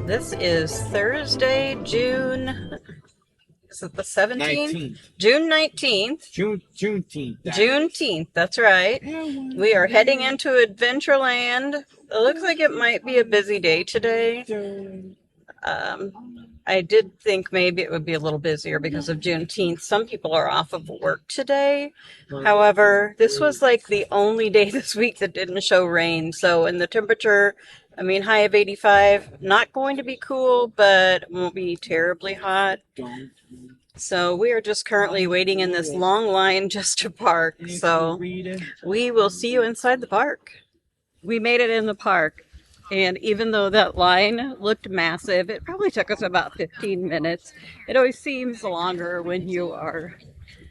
This is Thursday, June, is it the 17th? 19th. June 19th. Juneteenth. Juneteenth, that's right. We are heading into Adventureland. It looks like it might be a busy day today. I did think maybe it would be a little busier because of Juneteenth. Some people are off of work today. However, this was like the only day this week that didn't show rain. So, and the temperature, I mean, high of 85, not going to be cool, but won't be terribly hot. So we are just currently waiting in this long line just to park. So we will see you inside the park. We made it in the park. And even though that line looked massive, it probably took us about 15 minutes. It always seems longer when you are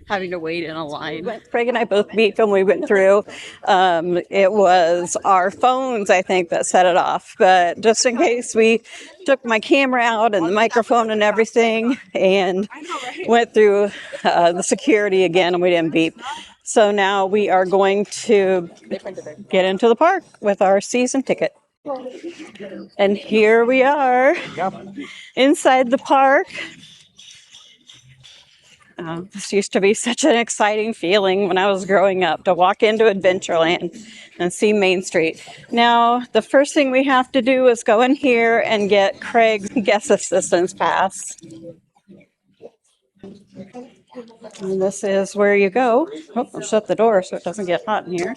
having to wait in a line. Craig and I both beeped when we went through. It was our phones, I think, that set it off. But just in case, we took my camera out and the microphone and everything and went through the security again, and we didn't beep. So now we are going to get into the park with our season ticket. And here we are inside the park. This used to be such an exciting feeling when I was growing up, to walk into Adventureland and see Main Street. Now, the first thing we have to do is go in here and get Craig's guest assistance pass. And this is where you go. Oh, I'll shut the door so it doesn't get hot in here.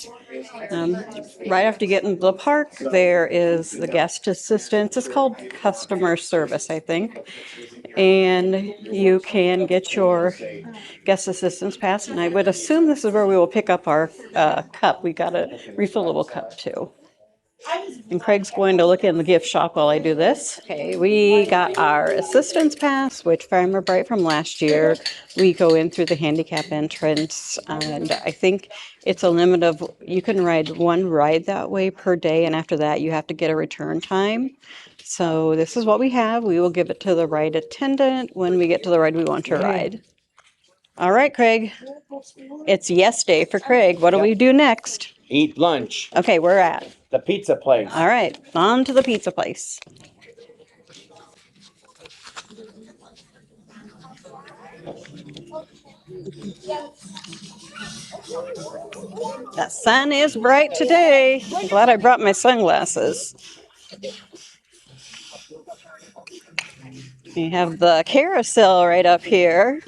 Right after you get into the park, there is the guest assistance. It's called customer service, I think. And you can get your guest assistance pass. And I would assume this is where we will pick up our cup. We got a refillable cup too. And Craig's going to look in the gift shop while I do this. Okay, we got our assistance pass, which if I remember right from last year, we go in through the handicap entrance. And I think it's a limit of, you can ride one ride that way per day. And after that, you have to get a return time. So this is what we have. We will give it to the ride attendant when we get to the ride we want to ride. All right, Craig. It's yes day for Craig. What do we do next? Eat lunch. Okay, we're at The pizza place. all right, on to the pizza place. That sun is bright today. I'm glad I brought my sunglasses. We have the carousel right up here.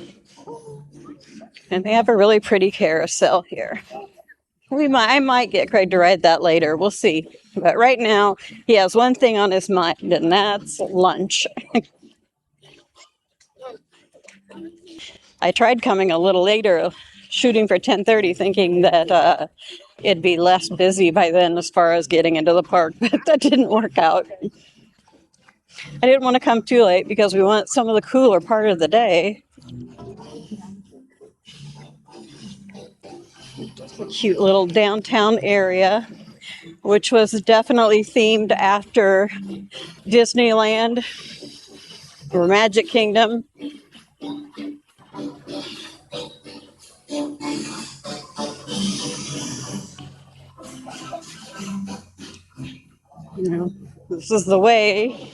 And they have a really pretty carousel here. I might get Craig to ride that later. We'll see. But right now, he has one thing on his mind, and that's lunch. I tried coming a little later, shooting for 10:30, thinking that it'd be less busy by then as far as getting into the park, but that didn't work out. I didn't want to come too late because we want some of the cooler part of the day. Cute little downtown area, which was definitely themed after Disneyland or Magic Kingdom. You know, this is the way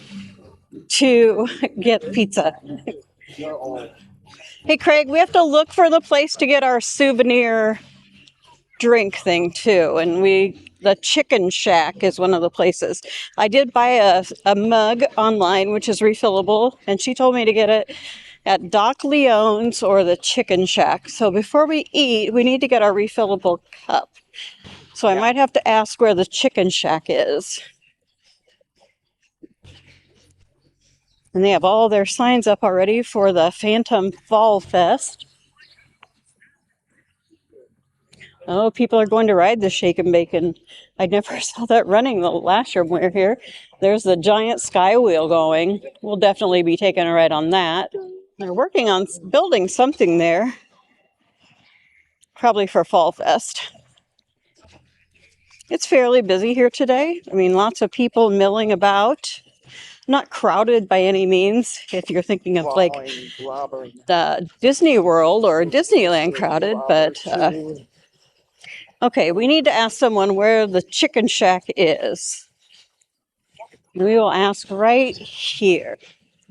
to get pizza. Hey, Craig, we have to look for the place to get our souvenir drink thing too, and the Chicken Shack is one of the places. I did buy a mug online, which is refillable, and she told me to get it at Doc Leon's or the Chicken Shack. So before we eat, we need to get our refillable cup. So I might have to ask where the Chicken Shack is. And they have all their signs up already for the Phantom Fall Fest. Oh, people are going to ride the Shake and Bacon. I never saw that running the last year when we were here. There's the giant Skywheel going. We'll definitely be taking a ride on that. They're working on building something there. Probably for Fall Fest. It's fairly busy here today. I mean, lots of people milling about. not crowded by any means. If you're thinking of like the Disney World or Disneyland crowded, but okay, we need to ask someone where the chicken shack is. We will ask right here.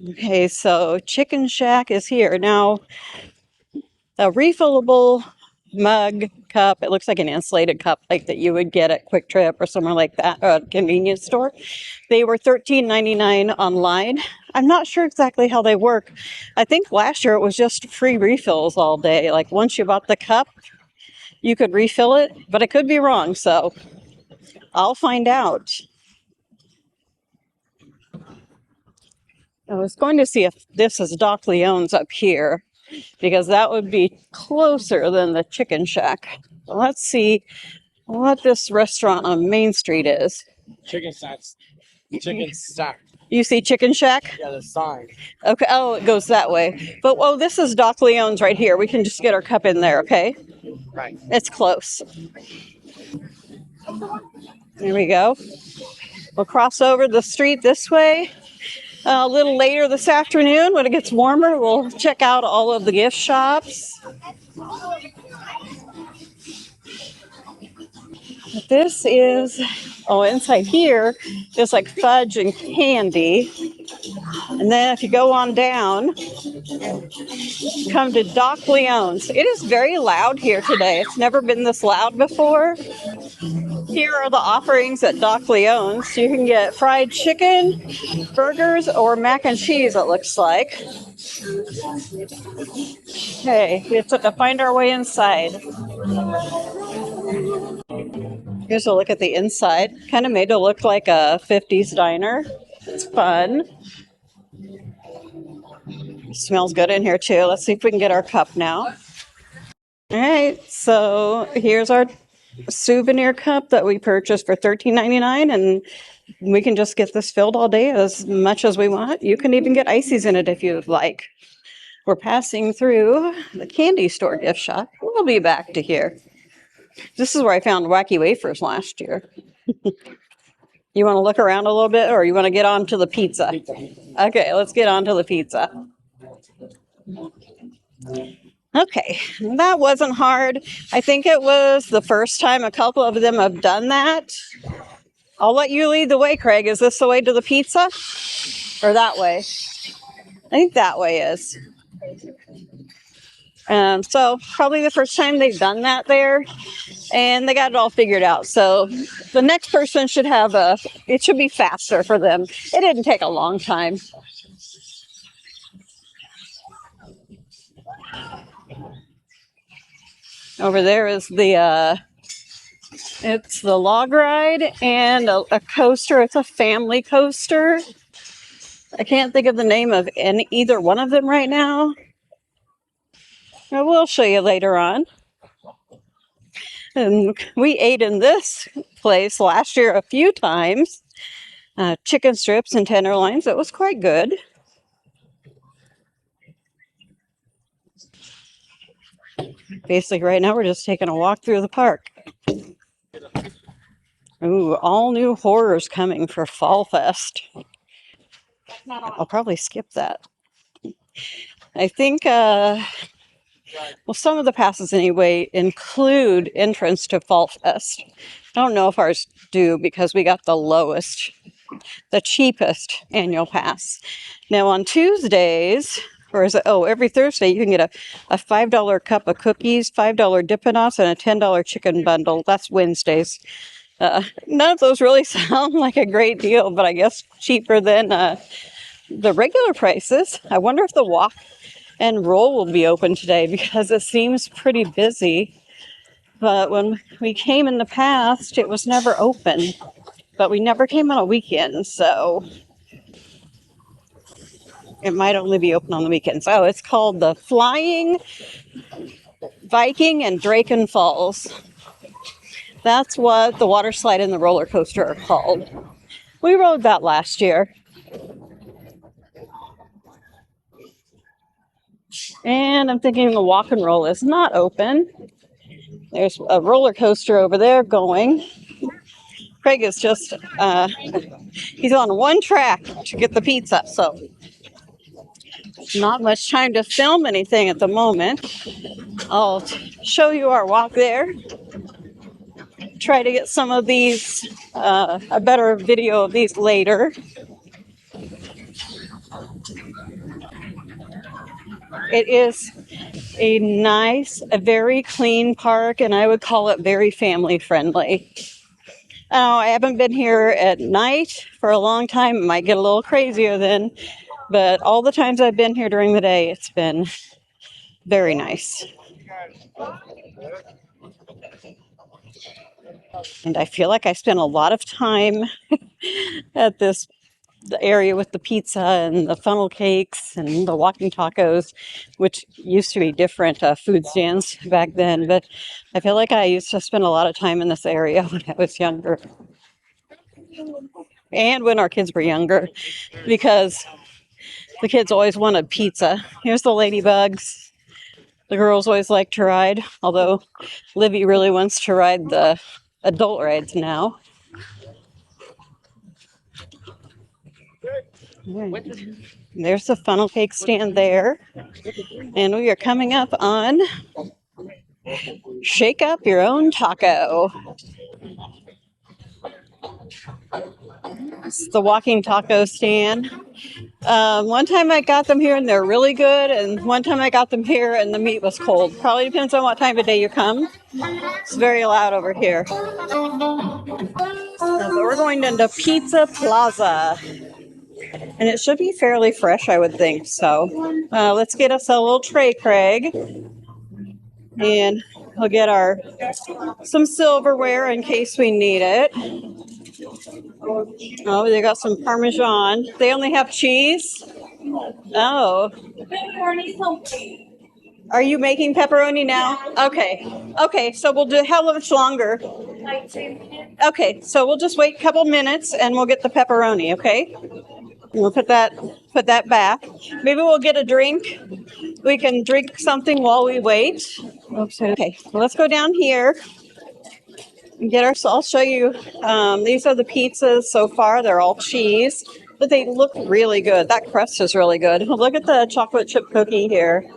Okay, so chicken shack is here. Now, a refillable mug cup, it looks like an insulated cup like that you would get at Quick Trip or somewhere like that, or a convenience store. They were $13.99 online. I'm not sure exactly how they work. I think last year it was just free refills all day. Like once you bought the cup, you could refill it, but I could be wrong, so I'll find out. I was going to see if this is Doc Leon's up here, because that would be closer than the chicken shack. Let's see what this restaurant on Main Street is. Chicken sacks. Chicken sack. You see Chicken Shack? Yeah, the sign. Okay. Oh, it goes that way. But, oh, this is Doc Leon's right here. We can just get our cup in there, okay? Right. It's close. There we go. We'll cross over the street this way. A little later this afternoon, when it gets warmer, we'll check out all of the gift shops. This is, oh, inside here is like fudge and candy. And then if you go on down, come to Doc Leon's. It is very loud here today. It's never been this loud before. Here are the offerings at Doc Leon's. You can get fried chicken, burgers, or mac and cheese, it looks like. Okay, we have to find our way inside. Here's a look at the inside. Kind of made to look like a 50s diner. It's fun. It smells good in here too. Let's see if we can get our cup now. All right, so here's our souvenir cup that we purchased for $13.99, and we can just get this filled all day as much as we want. You can even get ices in it if you'd like. We're passing through the candy store gift shop. We'll be back to here. This is where I found wacky wafers last year. You want to look around a little bit, or you want to get on to the pizza? Okay, let's get on to the pizza. Okay, that wasn't hard. I think it was the first time a couple of them have done that. I'll let you lead the way, Craig. Is this the way to the pizza? Or that way? I think that way is. So probably the first time they've done that there, and they got it all figured out. So the next person should have it should be faster for them. It didn't take a long time. Over there is it's the log ride and a coaster. It's a family coaster. I can't think of the name of either one of them right now. I will show you later on. And we ate in this place last year a few times. Chicken strips and tenderloins. It was quite good. Basically, right now we're just taking a walk through the park. Ooh, all new horrors coming for Fall Fest. I'll probably skip that. I think, well, some of the passes anyway include entrance to Fall Fest. I don't know if ours do because we got the cheapest annual pass. Now on Tuesdays, or is it, every Thursday you can get a $5 cup of cookies, $5 Dippin' Dots, and a $10 chicken bundle. That's Wednesdays. None of those really sound like a great deal, but I guess cheaper than the regular prices. I wonder if the walk and roll will be open today because it seems pretty busy. But when we came in the past, it was never open. But we never came on a weekend, so it might only be open on the weekends. Oh, it's called the Flying Viking and Draken Falls. That's what the water slide and the roller coaster are called. We rode that last year. And I'm thinking the walk and roll is not open. There's a roller coaster over there going. Craig is just He's on one track to get the pizza, so not much time to film anything at the moment. I'll show you our walk there. Try to get some of these, a better video of these later. It is a nice, a very clean park, and I would call it very family friendly. I haven't been here at night for a long time. It might get a little crazier then, but all the times I've been here during the day, it's been very nice. And I feel like I spent a lot of time at the area with the pizza and the funnel cakes and the walking tacos, which used to be different food stands back then. But I feel like I used to spend a lot of time in this area when I was younger. And when our kids were younger, because the kids always wanted pizza. Here's the ladybugs. The girls always like to ride, although Livy really wants to ride the adult rides now. There's the funnel cake stand there. And we are coming up on Shake Up Your Own Taco. It's the walking taco stand. One time I got them here and they're really good, and one time I got them here and the meat was cold. Probably depends on what time of day you come. It's very loud over here. So we're going into Pizza Plaza, and it should be fairly fresh, I would think. So let's get us a little tray, Craig, and we'll get some silverware in case we need it. Oh, they got some Parmesan. They only have cheese? Oh. Are you making pepperoni now? Okay. Okay, so we'll do how much longer? Okay, so we'll just wait a couple minutes and we'll get the pepperoni, okay? We'll put that back. Maybe we'll get a drink. We can drink something while we wait. Okay, well, let's go down here and get our, I'll show you. These are the pizzas so far. They're all cheese, but they look really good. That crust is really good. Look at the chocolate chip cookie here.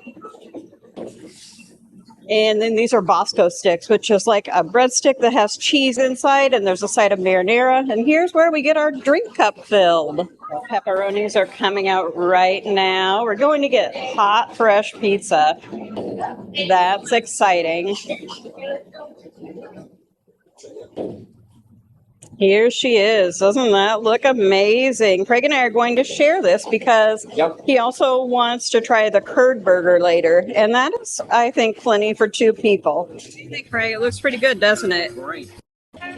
And then these are Bosco sticks, which is like a breadstick that has cheese inside, and there's a side of marinara. And here's where we get our drink cup filled. Pepperonis are coming out right now. We're going to get hot, fresh pizza. That's exciting. Here she is. Doesn't that look amazing? Craig and I are going to share this because he also wants to try the curd burger later. And that is, I think, plenty for two people. Hey, Craig, it looks pretty good, doesn't it? Great.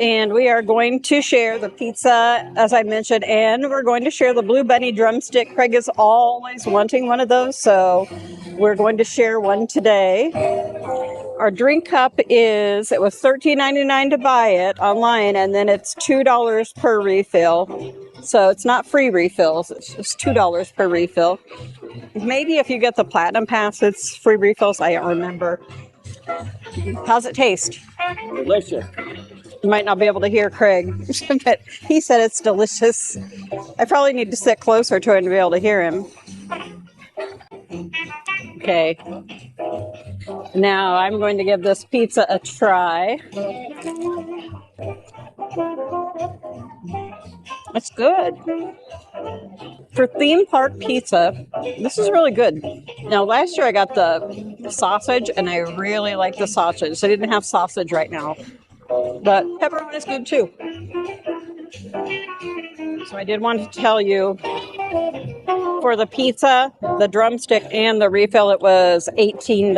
And we are going to share the pizza, as I mentioned, and we're going to share the Blue Bunny drumstick. Craig is always wanting one of those, so we're going to share one today. Our drink cup it was $13.99 to buy it online, and then it's $2 per refill. So it's not free refills, it's just $2 per refill. Maybe if you get the Platinum Pass, it's free refills. I don't remember. How's it taste? Delicious. You might not be able to hear Craig, but he said it's delicious. I probably need to sit closer to him to be able to hear him. Okay. Now I'm going to give this pizza a try. It's good. For theme park pizza, this is really good. Now, last year I got the sausage, and I really like the sausage. They didn't have sausage right now, but pepperoni is good too. So I did want to tell you, for the pizza, the drumstick, and the refill, it was $18.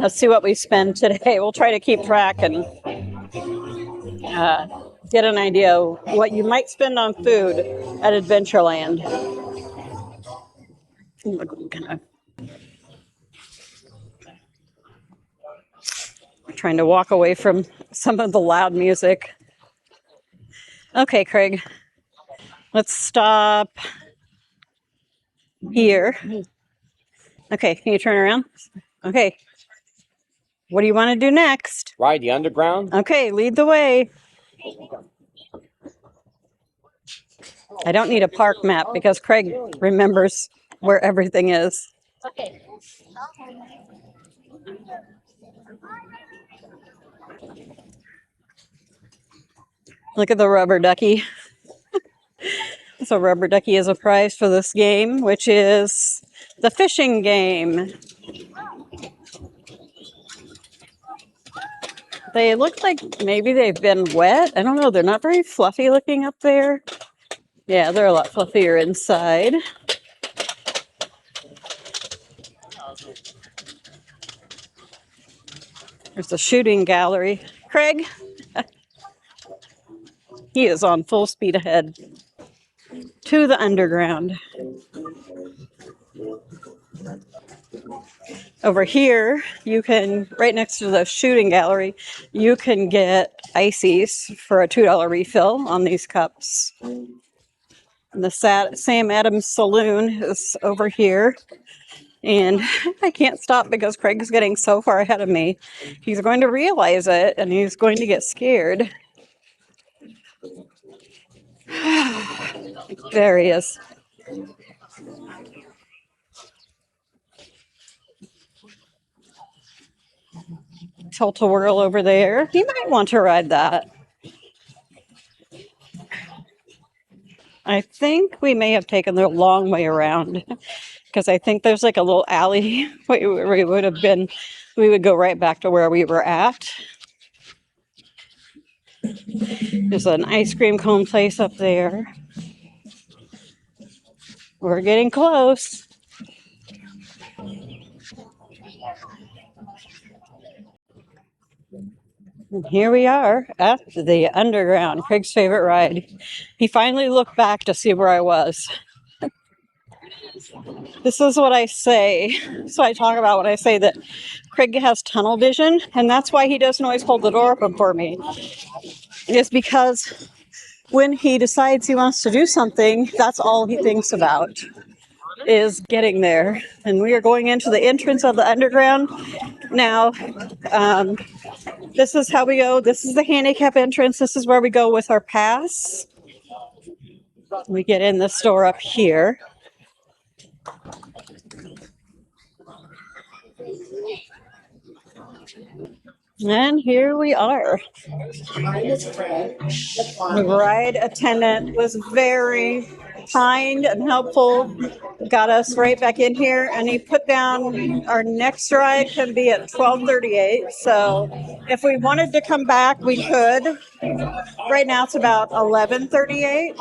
Let's see what we spend today. We'll try to keep track and get an idea of what you might spend on food at Adventureland. Trying to walk away from some of the loud music. Okay, Craig. Let's stop here. Okay, can you turn around? Okay. What do you want to do next? Ride the underground. Okay, lead the way. I don't need a park map because Craig remembers where everything is. Look at the rubber ducky. So rubber ducky is a prize for this game, which is the fishing game. They look like maybe they've been wet. I don't know. They're not very fluffy looking up there. Yeah, they're a lot fluffier inside. There's the shooting gallery. Craig, he is on full speed ahead to the underground. Over here, you can, right next to the shooting gallery, you can get ices for a $2 refill on these cups. And the Sam Adams Saloon is over here. And I can't stop because Craig's getting so far ahead of me. He's going to realize it and he's going to get scared. There he is. Tilta-Whirl over there. He might want to ride that. I think we may have taken the long way around because I think there's like a little alley where we would have been, we would go right back to where we were at. There's an ice cream cone place up there. We're getting close. And here we are at the underground, Craig's favorite ride. He finally looked back to see where I was. This is what I say. So I talk about when I say that Craig has tunnel vision, and that's why he doesn't always hold the door open for me. It's because when he decides he wants to do something, that's all he thinks about, is getting there. And we are going into the entrance of the underground now. This is how we go. This is the handicap entrance. This is where we go with our pass. We get in the store up here. And here we are. The ride attendant was very kind and helpful. Got us right back in here, and he put down our next ride can be at 12:38. So if we wanted to come back, we could. Right now it's about 11:38.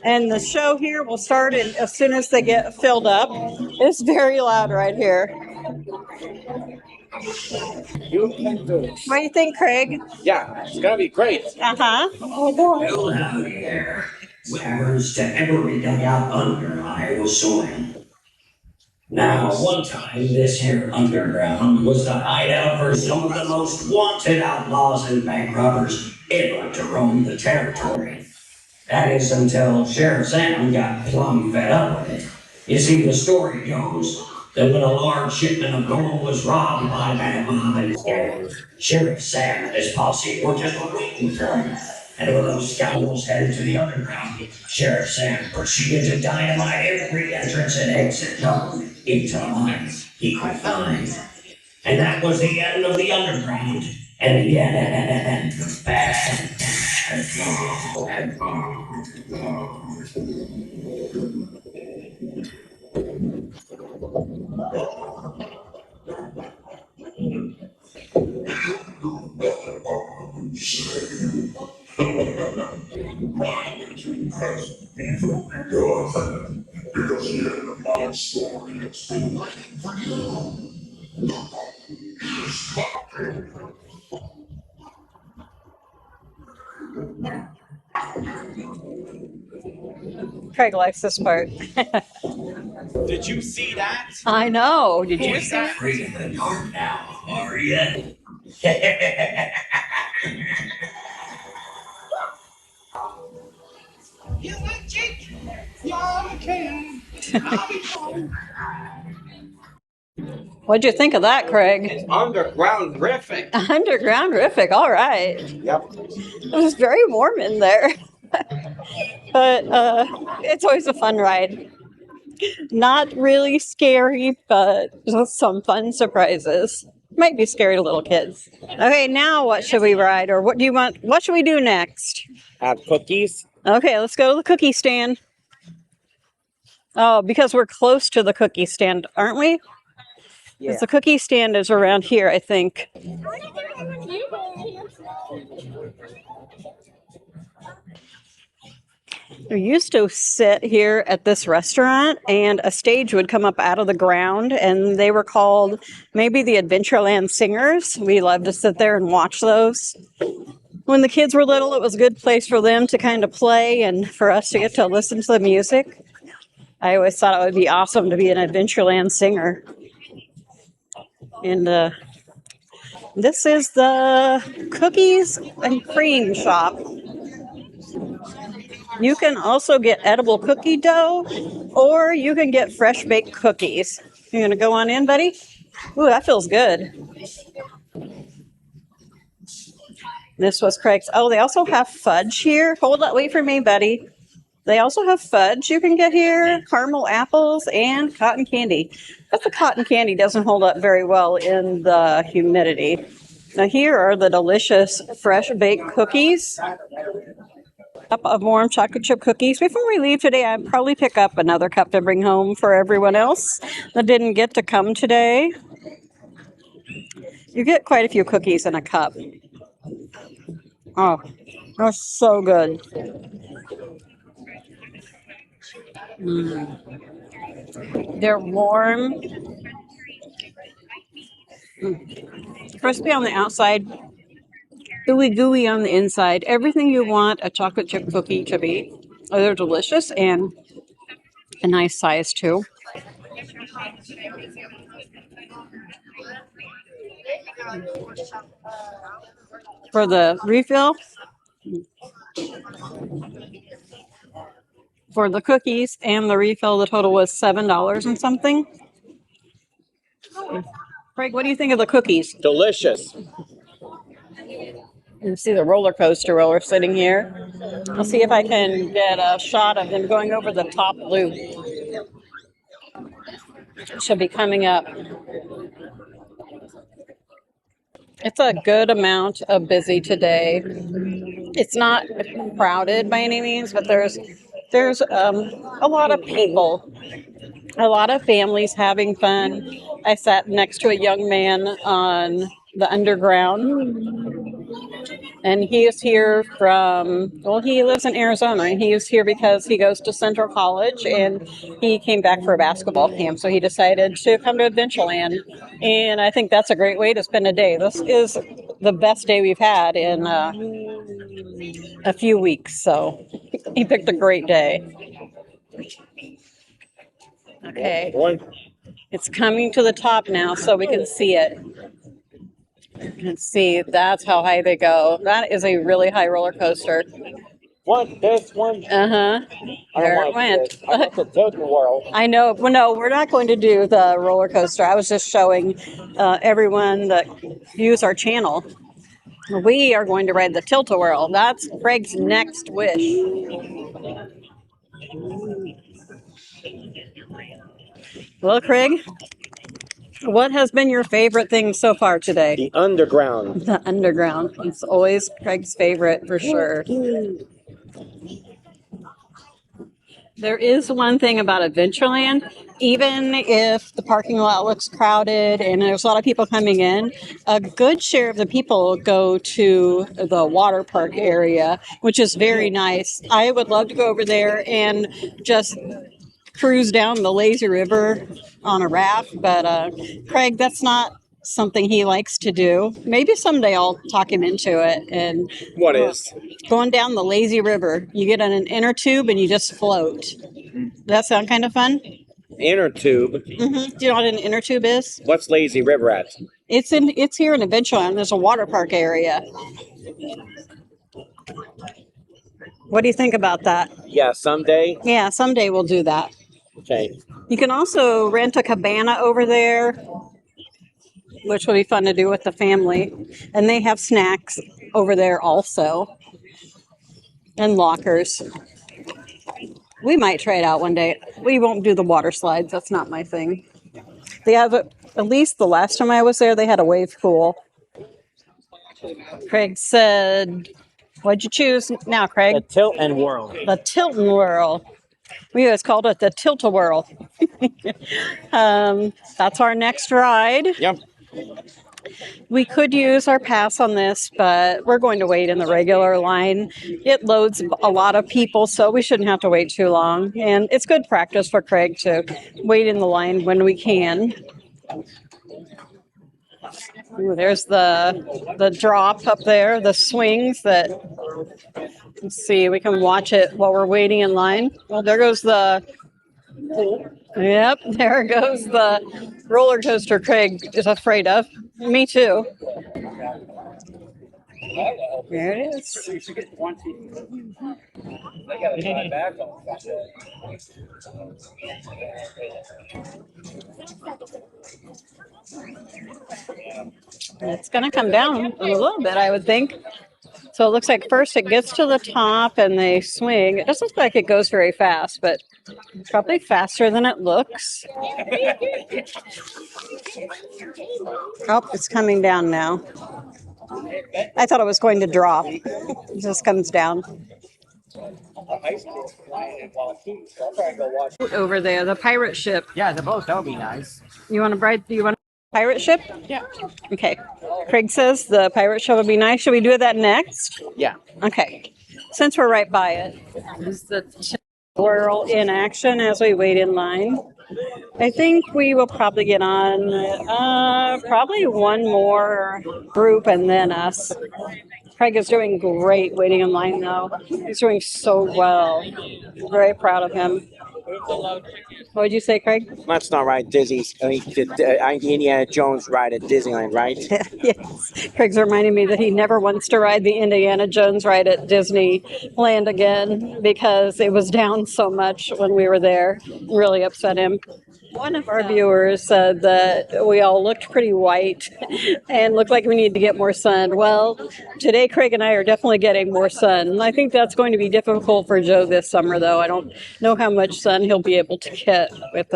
And the show here will start as soon as they get filled up. It's very loud right here. You can do it. What do you think, Craig? Yeah, it's gonna be great. Uh-huh. Well, howdy there. Where's to every dugout under Iowa soil. Now, one time, this here underground was the hideout for some of the most wanted outlaws and bank robbers ever to roam the territory. That is until Sheriff Sam got plumb fed up with it. You see, the story goes that when a large shipment of gold was robbed by that mob and his gang, Sheriff Sam and his posse were just waiting for him. And when those scoundrels headed to the underground, Sheriff Sam proceeded to dynamite every entrance and exit known into the mines he could find. And that was the end of the underground. And the end of bad. Craig likes this part. Did you see that? I know. Did you see You're it? free in the dark now, are you? You like Jake? Yeah, I can. I'll be home. What'd you think of that, Craig? Underground riffing. Underground-rific. All right. Yep. It was very warm in there. But it's always a fun ride. Not really scary, but just some fun surprises. Might be scary to little kids. Okay, now what should we ride, or what do you want? What should we do next? Have cookies. Okay, let's go to the cookie stand. Oh, because we're close to the cookie stand, aren't we? Yeah. Because the cookie stand is around here, I think. We used to sit here at this restaurant, and a stage would come up out of the ground, and they were called maybe the Adventureland Singers. We loved to sit there and watch those. When the kids were little, it was a good place for them to kind of play and for us to get to listen to the music. I always thought it would be awesome to be an Adventureland singer. And this is the cookies and cream shop. You can also get edible cookie dough, or you can get fresh baked cookies. You gonna go on in, buddy? Ooh, that feels good. This was Craig's. Oh, they also have fudge here. Hold up, wait for me, buddy. They also have fudge you can get here, caramel apples, and cotton candy. But the cotton candy doesn't hold up very well in the humidity. Now here are the delicious fresh baked cookies. Cup of warm chocolate chip cookies. Before we leave today, I'll probably pick up another cup to bring home for everyone else that didn't get to come today. You get quite a few cookies in a cup. Oh, that's so good. They're warm, crispy on the outside, ooey gooey on the inside. Everything you want a chocolate chip cookie to be. Oh, they're delicious and a nice size too. For the refill, for the cookies and the refill, the total was $7 and something. Craig, what do you think of the cookies? Delicious. You see the roller coaster while we're sitting here. I'll see if I can get a shot of them going over the top loop. Should be coming up. It's a good amount of busy today. It's not crowded by any means, but there's a lot of people, a lot of families having fun. I sat next to a young man on the underground, and he is here from, well, he lives in Arizona, and he is here because he goes to Central College, and he came back for a basketball camp, so he decided to come to Adventureland, and I think that's a great way to spend a day. This is the best day we've had in a few weeks, so he picked a great day. Okay, it's coming to the top now, so we can see it. Let's see, that's how high they go. That is a really high roller coaster. What? This one? Uh-huh. There it went. I want the Tilta-Whirl. I know. Well, no, we're not going to do the roller coaster. I was just showing everyone that views our channel. We are going to ride the Tilta-Whirl. That's Craig's next wish. Well, Craig, what has been your favorite thing so far today? The underground. The underground. It's always Craig's favorite for sure. There is one thing about Adventureland. Even if the parking lot looks crowded and there's a lot of people coming in, a good share of the people go to the water park area, which is very nice. I would love to go over there and just cruise down the lazy river on a raft, but Craig, that's not something he likes to do. Maybe someday I'll talk him into it. And What is? going down the lazy river, you get on an inner tube and you just float. Does that sound kind of fun? Inner tube. Mm-hmm. Do you know what an inner tube is? What's Lazy River at? It's here in Adventureland. There's a water park area. What do you think about that? Yeah, someday. Yeah, someday we'll do that. Okay. You can also rent a cabana over there, which will be fun to do with the family. And they have snacks over there also. And lockers. We might try it out one day. We won't do the water slides. That's not my thing. They have, at least the last time I was there, they had a wave pool. Craig said, what'd you choose now, The Craig? Tilt-and-Whirl. The Tilta-Whirl. We always called it the Tilta-Whirl. That's our next ride. Yep. We could use our pass on this, but we're going to wait in the regular line. It loads a lot of people, so we shouldn't have to wait too long. And it's good practice for Craig to wait in the line when we can. Ooh, there's the drop up there, the swings that, let's see, we can watch it while we're waiting in line. Well, there goes yep, there goes the roller coaster Craig is afraid of. Me too. There it is. It's going to come down a little bit, I would think. So it looks like first it gets to the top and they swing. It doesn't look like it goes very fast, but it's probably faster than it looks. Oh, it's coming down now. I thought it was going to drop. It just comes down. Over there, the pirate ship. Yeah, the boat, that would be nice. You want to ride? Do you want a pirate ship? Yeah. Okay. Craig says the pirate ship would be nice. Should we do that next? Yeah. Okay. Since we're right by it, this is the Tilta-Whirl in action as we wait in line. I think we will probably get on probably one more group and then us. Craig is doing great waiting in line though. He's doing so well. Very proud of him. What would you say, Craig? Let's not ride Disney's. Indiana Jones ride at Disneyland, right? Yes. Craig's reminding me that he never wants to ride the Indiana Jones ride at Disneyland again because it was down so much when we were there. Really upset him. One of our viewers said that we all looked pretty white and looked like we need to get more sun. Well, today Craig and I are definitely getting more sun. I think that's going to be difficult for Joe this summer, though. I don't know how much sun he'll be able to get with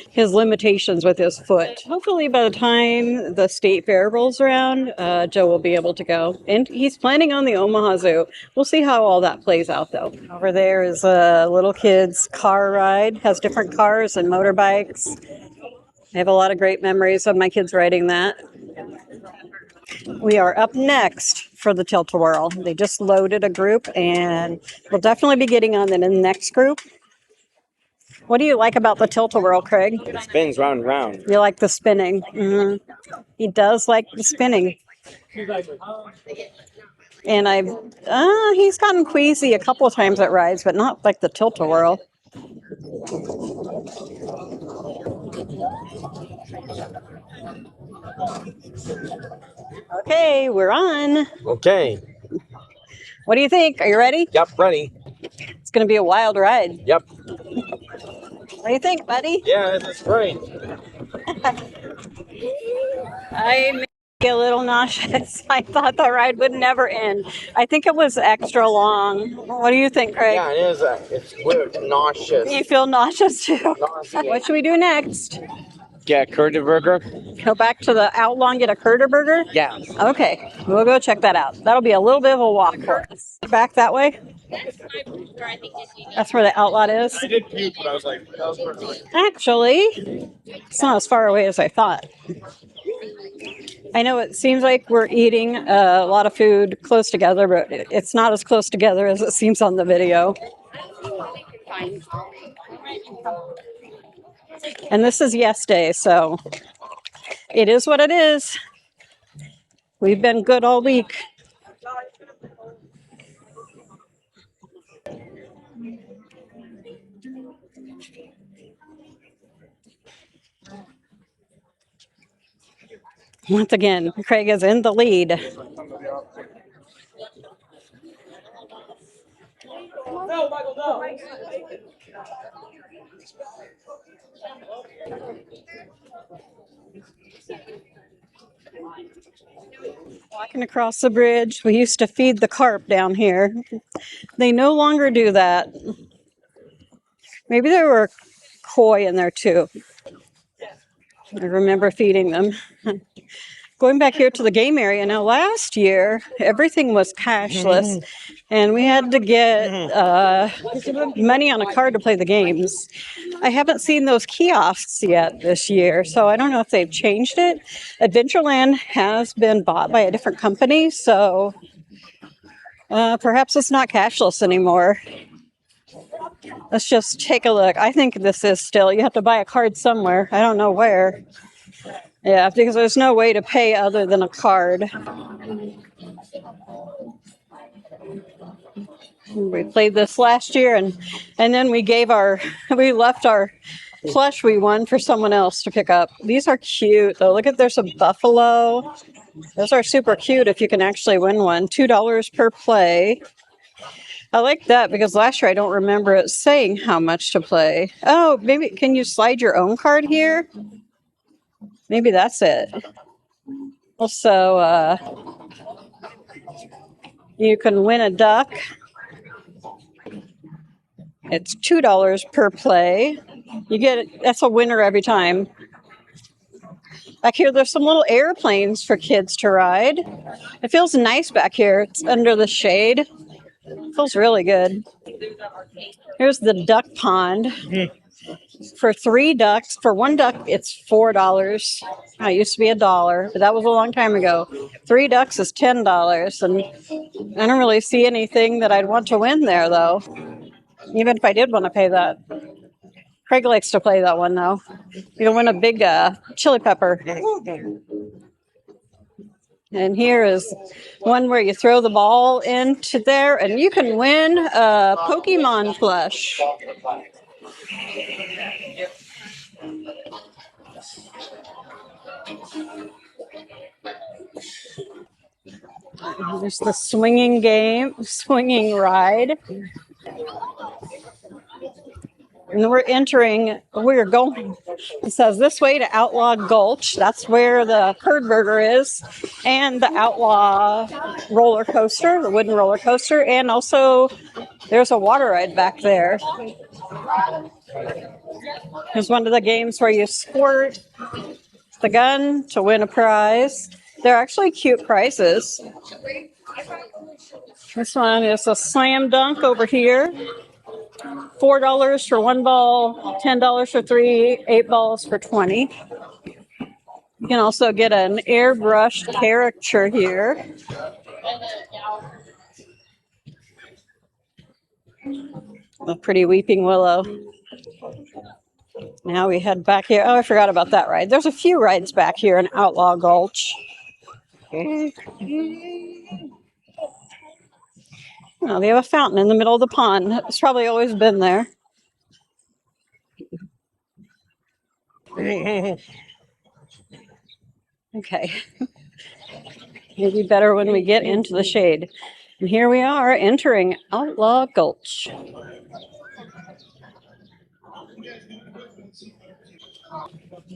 his limitations with his foot. Hopefully by the time the state fair rolls around, Joe will be able to go. And he's planning on the Omaha Zoo. We'll see how all that plays out, though. Over there is a little kid's car ride. Has different cars and motorbikes. I have a lot of great memories of my kids riding that. We are up next for the Tilta-Whirl. They just loaded a group and we'll definitely be getting on in the next group. What do you like about the Tilta-Whirl, Craig? It spins round and round. You like the spinning. Mm-hmm. He does like the spinning. And he's gotten queasy a couple of times at rides, but not like the Tilta-Whirl. Okay, we're on. Okay. What do you think? Are you ready? Yep, ready. It's going to be a wild ride. Yep. What do you think, buddy? Yeah, this is great. I may be a little nauseous. I thought the ride would never end. I think it was extra long. What do you think, Craig? Yeah, it is. It's weird, nauseous. You feel nauseous too? Nauseous. What should we do next? Get a curd burger? Go back to the Outlaw and get a Curder burger? Yeah. Okay, we'll go check that out. That'll be a little bit of a walk for us. Back that way? That's where the Outlaw is? I did puke, but I was like, that was perfect. Actually, it's not as far away as I thought. I know it seems like we're eating a lot of food close together, but it's not as close together as it seems on the video. And this is yes day, so it is what it is. We've been good all week. Once again, Craig is in the lead. No, Michael, no. Walking across the bridge, we used to feed the carp down here. They no longer do that. Maybe there were koi in there too. I remember feeding them. Going back here to the game area now, last year everything was cashless and we had to get money on a card to play the games. I haven't seen those kiosks yet this year, so I don't know if they've changed it. Adventureland has been bought by a different company, so perhaps it's not cashless anymore. Let's just take a look. I think this is still, you have to buy a card somewhere. I don't know where. Yeah, because there's no way to pay other than a card. We played this last year and then we left our plush we won for someone else to pick up. These are cute though. Look at, there's a buffalo. Those are super cute if you can actually win one. $2 per play. I like that because last year I don't remember it saying how much to play. Oh, maybe can you slide your own card here? Maybe that's it. Also, you can win a duck. It's $2 per play. You get it, that's a winner every time. Back here, there's some little airplanes for kids to ride. It feels nice back here. It's under the shade. It feels really good. Here's the duck pond. For 3 ducks, for 1 duck, it's $4. It used to be $1, but that was a long time ago. 3 ducks is $10, and I don't really see anything that I'd want to win there, though. Even if I did want to pay that. Craig likes to play that one, though. You'll win a big chili pepper. And here is one where you throw the ball into there, and you can win a Pokemon plush. There's the swinging ride. And we're going, it says this way to Outlaw Gulch. That's where the Curd Burger is. And the Outlaw roller coaster, the wooden roller coaster. And also there's a water ride back there. There's one of the games where you squirt the gun to win a prize. They're actually cute prizes. This one is a slam dunk over here. $4 for 1 ball, $10 for 3, 8 balls for 20. You can also get an airbrushed caricature here. A pretty weeping willow. Now we head back here. Oh, I forgot about that ride. There's a few rides back here in Outlaw Gulch. Oh, they have a fountain in the middle of the pond. It's probably always been there. Okay. Maybe better when we get into the shade. And here we are entering Outlaw Gulch.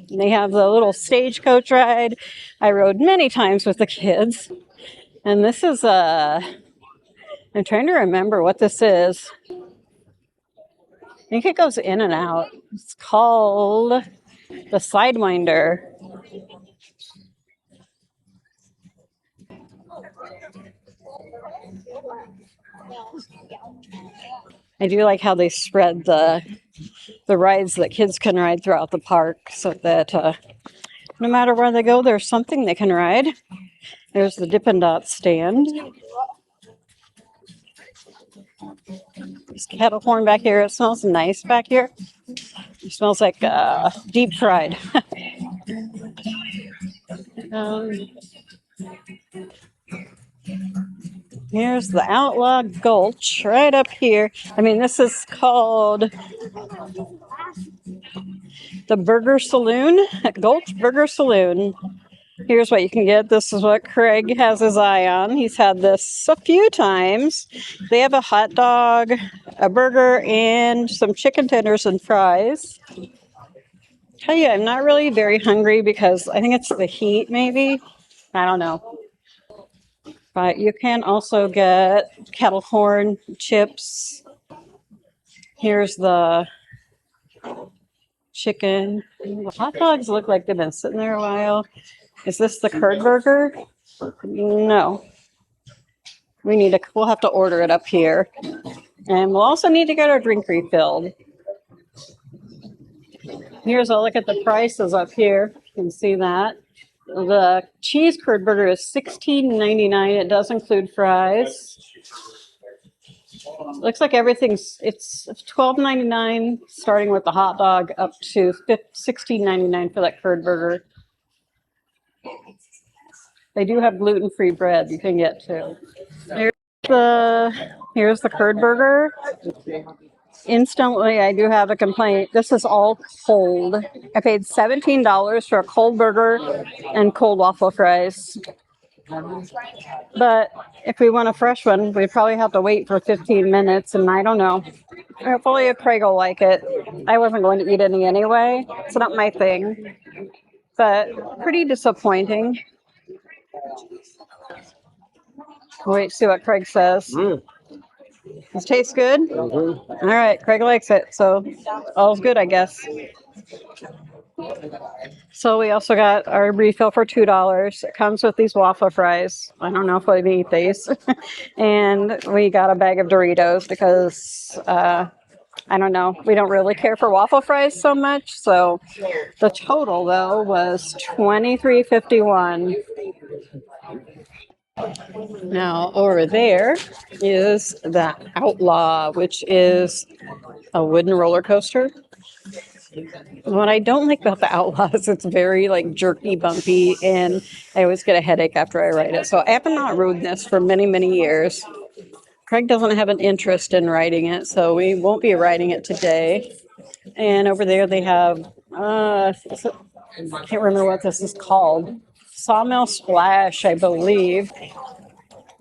They have the little stagecoach ride I rode many times with the kids. And this is I'm trying to remember what this is. I think it goes in and out. It's called the Sidewinder. I do like how they spread the rides that kids can ride throughout the park so that no matter where they go, there's something they can ride. There's the Dippin' Dot stand. There's kettle corn back here. It smells nice back here. It smells like deep fried. Here's the Outlaw Gulch right up here. I mean, this is called the Burger Saloon, Gulch Burger Saloon. Here's what you can get. This is what Craig has his eye on. He's had this a few times. They have a hot dog, a burger, and some chicken tenders and fries. Tell you, I'm not really very hungry because I think it's the heat, maybe. I don't know. But you can also get kettle corn chips. Here's the chicken. The hot dogs look like they've been sitting there a while. Is this the curd burger? No. We'll have to order it up here. And we'll also need to get our drink refilled. Here's a look at the prices up here. You can see that. The cheese curd burger is $16.99. It does include fries. Looks like it's $12.99 starting with the hot dog up to $16.99 for that curd burger. They do have gluten-free bread you can get too. Here's the curd burger. Instantly, I do have a complaint. This is all cold. I paid $17 for a cold burger and cold waffle fries. But if we want a fresh one, we'd probably have to wait for 15 minutes, and I don't know. Hopefully Craig will like it. I wasn't going to eat any anyway. It's not my thing. But pretty disappointing. Wait to see what Craig says. This tastes good? All right, Craig likes it, so all's good, I guess. So we also got our refill for $2. It comes with these waffle fries. I don't know if we'll eat these. And we got a bag of Doritos because, I don't know, we don't really care for waffle fries so much. So the total, though, was $23.51. Now, over there is the Outlaw, which is a wooden roller coaster. What I don't like about the Outlaw is it's very like jerky, bumpy, and I always get a headache after I ride it. So I have not rode this for many, many years. Craig doesn't have an interest in riding it, so we won't be riding it today. And over there they have, I can't remember what this is called. Sawmill Splash, I believe,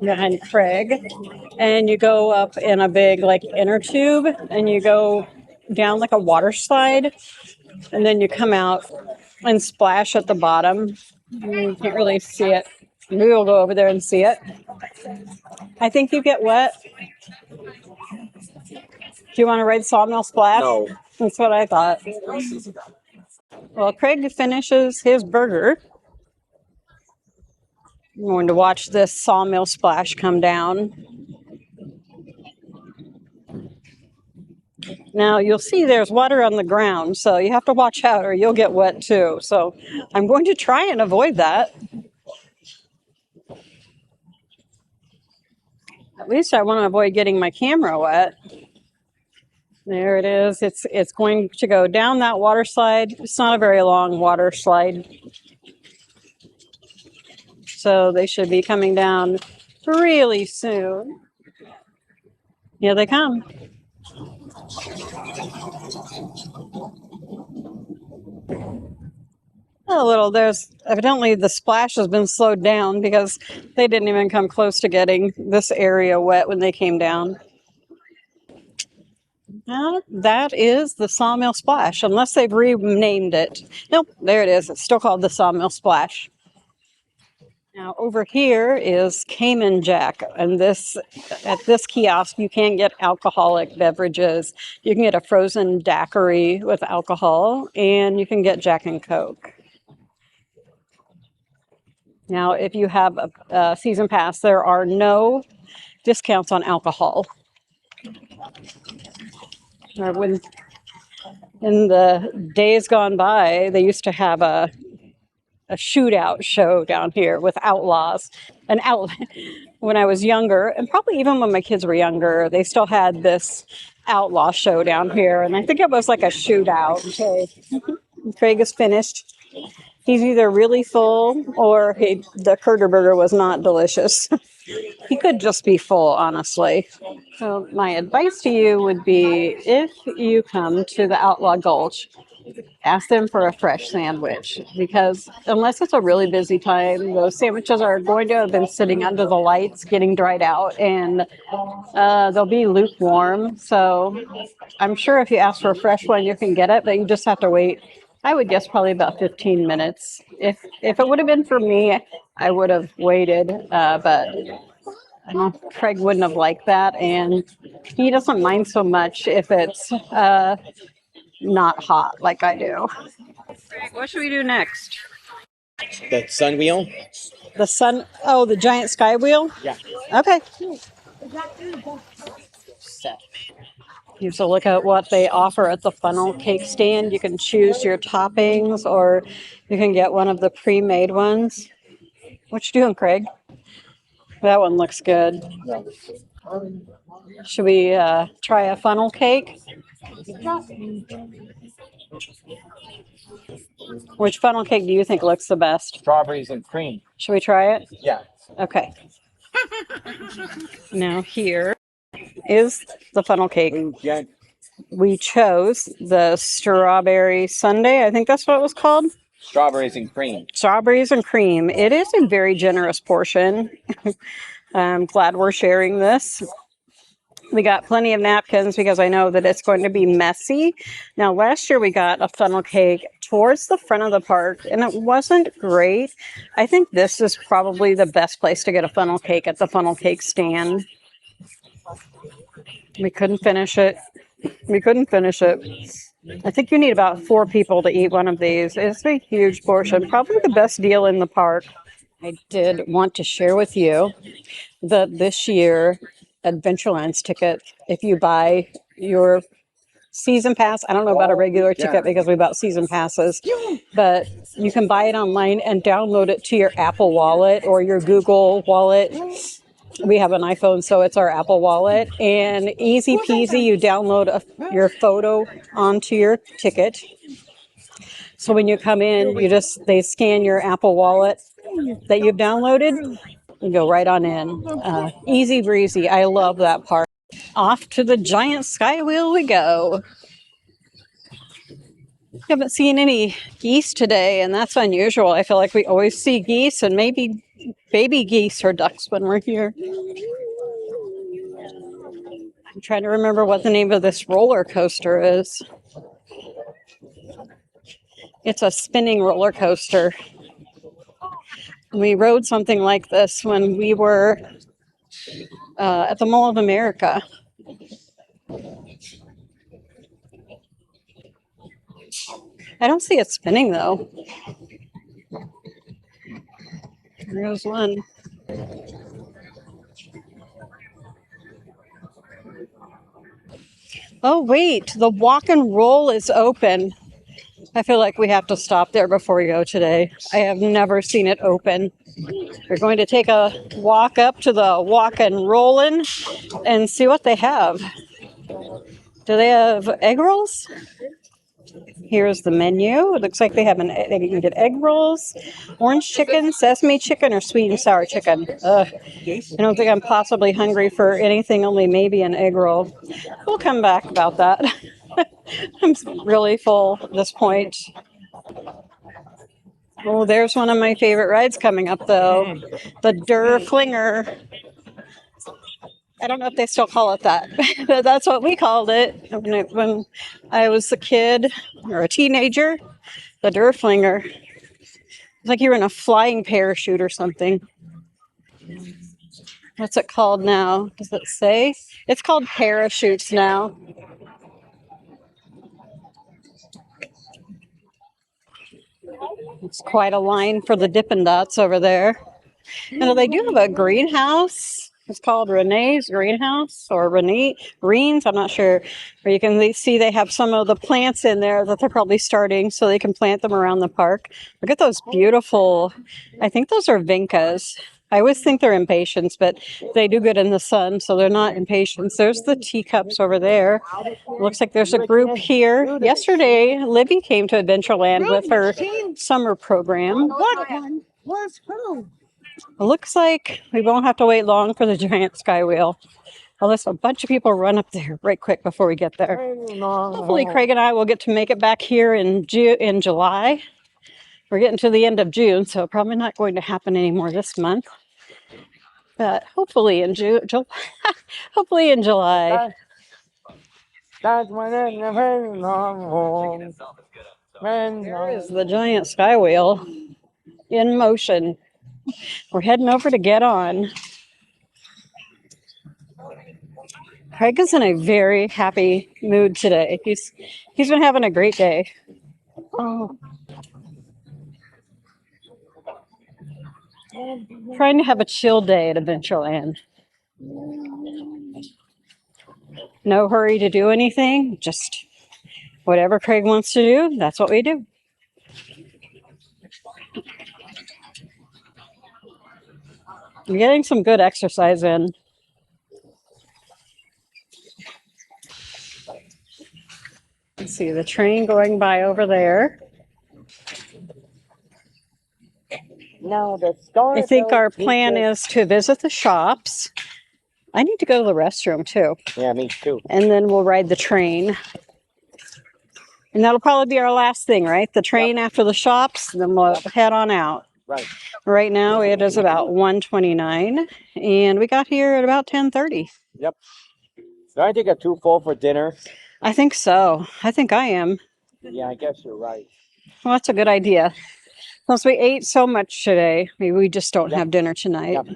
behind Craig. And you go up in a big like inner tube and you go down like a water slide. And then you come out and splash at the bottom. You can't really see it. Maybe we'll go over there and see it. I think you get wet. Do you want to ride Sawmill Splash? No. That's what I thought. Well, Craig finishes his burger. I'm going to watch this Sawmill Splash come down. Now, you'll see there's water on the ground, so you have to watch out or you'll get wet too. So I'm going to try and avoid that. At least I want to avoid getting my camera wet. There it is. It's going to go down that water slide. It's not a very long water slide. So they should be coming down really soon. Here they come. There's evidently the splash has been slowed down because they didn't even come close to getting this area wet when they came down. That is the Sawmill Splash, unless they've renamed it. Nope, there it is. It's still called the Sawmill Splash. Now over here is Cayman Jack, and at this kiosk you can get alcoholic beverages. You can get a frozen daiquiri with alcohol, and you can get Jack and Coke. Now, if you have a season pass, there are no discounts on alcohol. When in the days gone by, they used to have a shootout show down here with outlaws. When I was younger, and probably even when my kids were younger, they still had this outlaw show down here, and I think it was like a shootout. Okay. Craig is finished. He's either really full or the curder burger was not delicious. He could just be full, honestly. So my advice to you would be, if you come to the Outlaw Gulch, ask them for a fresh sandwich, because unless it's a really busy time, those sandwiches are going to have been sitting under the lights getting dried out, and they'll be lukewarm. So I'm sure if you ask for a fresh one, you can get it, but you just have to wait. I would guess probably about 15 minutes. If it would have been for me, I would have waited, but I know Craig wouldn't have liked that, and he doesn't mind so much if it's not hot like I do. What should we do next? The sun wheel? The sun, oh, the giant sky wheel? Yeah. Okay. You have look at what they offer at the funnel cake stand. You can choose your toppings or you can get one of the pre-made ones. What you doing, Craig? That one looks good. Should we try a funnel cake? Which funnel cake do you think looks the best? Strawberries and cream. Should we try it? Yeah. Okay. Now here is the funnel cake. Yeah. We chose the strawberry sundae. I think that's what it was called. Strawberries and cream. Strawberries and cream. It is a very generous portion. I'm glad we're sharing this. We got plenty of napkins because I know that it's going to be messy. Now, last year we got a funnel cake towards the front of the park, and it wasn't great. I think this is probably the best place to get a funnel cake at the funnel cake stand. We couldn't finish it. We couldn't finish it. I think you need about 4 people to eat one of these. It's a huge portion, probably the best deal in the park. I did want to share with you that this year, Adventureland's ticket, if you buy your season pass, I don't know about a regular ticket because we bought season passes, but you can buy it online and download it to your Apple Wallet or your Google Wallet. We have an iPhone, so it's our Apple Wallet, and easy peasy, you download your photo onto your ticket. So when you come in, they scan your Apple Wallet that you've downloaded, you go right on in. Easy breezy. I love that part. Off to the giant sky wheel we go. Haven't seen any geese today, and that's unusual. I feel like we always see geese and maybe baby geese or ducks when we're here. I'm trying to remember what the name of this roller coaster is. It's a spinning roller coaster. We rode something like this when we were at the Mall of America. I don't see it spinning though. There's one. Oh wait, the walk and roll is open. I feel like we have to stop there before we go today. I have never seen it open. We're going to take a walk up to the walk and rollin' and see what they have. Do they have egg rolls? Here's the menu. It looks like they can get egg rolls, orange chicken, sesame chicken, or sweet and sour chicken. Ugh. I don't think I'm possibly hungry for anything, only maybe an egg roll. We'll come back about that. I'm really full at this point. Oh, there's one of my favorite rides coming up, though. The Der Flinger. I don't know if they still call it that, but that's what we called it when I was a kid or a teenager. The Der Flinger. It's like you're in a flying parachute or something. What's it called now? Does it say? It's called parachutes now. It's quite a line for the Dippin' Dots over there. And they do have a greenhouse. It's called Renee's Greenhouse or Renee's, I'm not sure. Where you can see they have some of the plants in there that they're probably starting so they can plant them around the park. Look at those beautiful, I think those are vincas. I always think they're impatiens, but they do good in the sun, so they're not impatiens. There's the teacups over there. Looks like there's a group here. Yesterday, Libby came to Adventureland with her summer program. What's who? It looks like we won't have to wait long for the giant sky wheel. Unless a bunch of people run up there right quick before we get there. Hopefully Craig and I will get to make it back here in July. We're getting to the end of June, so probably not going to happen anymore this month. But hopefully in hopefully in July. There is the giant sky wheel in motion. We're heading over to get on. Craig is in a very happy mood today. He's been having a great day. Oh. Trying to have a chill day at Adventureland. No hurry to do anything. Just whatever Craig wants to do, that's what we do. I'm getting some good exercise in. Let's see the train going by over there. Now the star. I think our plan is to visit the shops. I need to go to the restroom too. Yeah, me too. And then we'll ride the train. And that'll probably be our last thing, right? The train after the shops, then we'll head on out. Right. Right now it is about 1:29 and we got here at about 10:30. Yep. Do I think I'm too full for dinner? I think so. I think I am. Yeah, I guess you're right. Well, that's a good idea. Plus we ate so much today. Maybe we just don't have dinner tonight. Yep.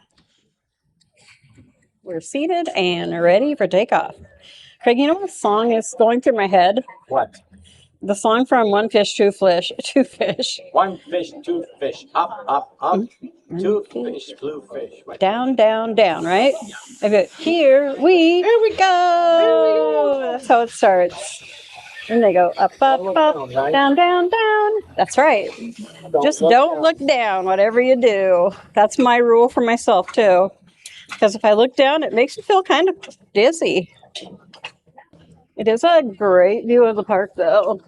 We're seated and ready for takeoff. Craig, you know what song is going through my head? What? The song from One Fish, Two Fish. One fish, two fish, up, up, up. Two fish, blue fish. Right. Down, down, down, right? Okay, here we go. That's how it starts. And they go up, up, up, down, down, down. That's right. Just don't look down, whatever you do. That's my rule for myself, too. Because if I look down, it makes me feel kind of dizzy. It is a great view of the park, though.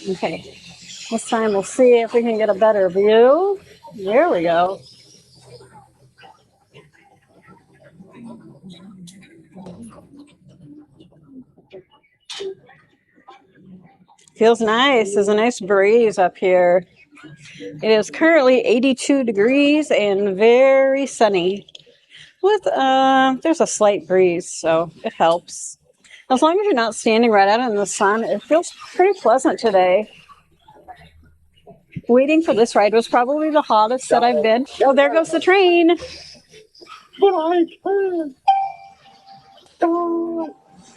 Okay, this time we'll see if we can get a better view. There we go. Feels nice. There's a nice breeze up here. It is currently 82 degrees and very sunny. With there's a slight breeze, so it helps. As long as you're not standing right out in the sun, it feels pretty pleasant today. Waiting for this ride was probably the hottest that I've been. Oh, there goes the train.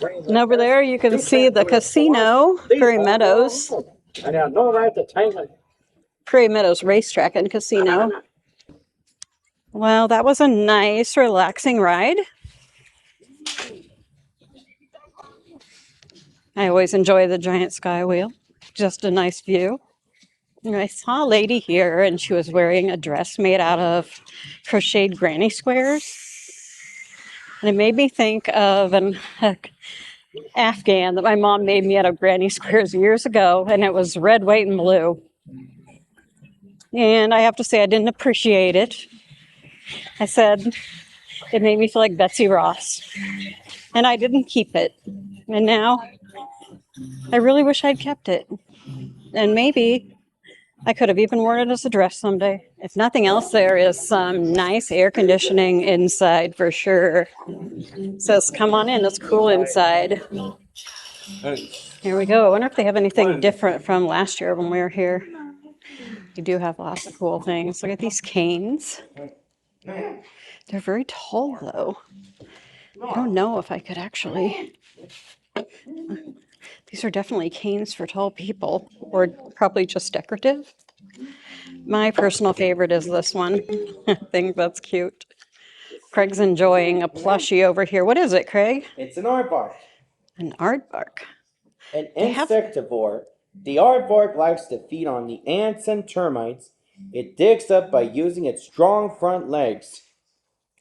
And over there you can see the casino, Prairie Meadows. I have no right to take it. Prairie Meadows Racetrack and Casino. Well, that was a nice, relaxing ride. I always enjoy the giant Skywheel. Just a nice view. And I saw a lady here and she was wearing a dress made out of crocheted granny squares. And it made me think of an Afghan that my mom made me out of granny squares years ago, and it was red, white, and blue. And I have to say I didn't appreciate it. I said it made me feel like Betsy Ross. And I didn't keep it. And now I really wish I'd kept it. And maybe I could have even worn it as a dress someday. If nothing else, there is some nice air conditioning inside for sure. It says, come on in, it's cool inside. Here we go. I wonder if they have anything different from last year when we were here. You do have lots of cool things. Look at these canes. They're very tall, though. I don't know if I could actually... These are definitely canes for tall people, or probably just decorative. My personal favorite is this one. I think that's cute. Craig's enjoying a plushie over here. What is it, Craig? It's an aardvark. An aardvark. An insectivore. The aardvark likes to feed on the ants and termites it digs up by using its strong front legs.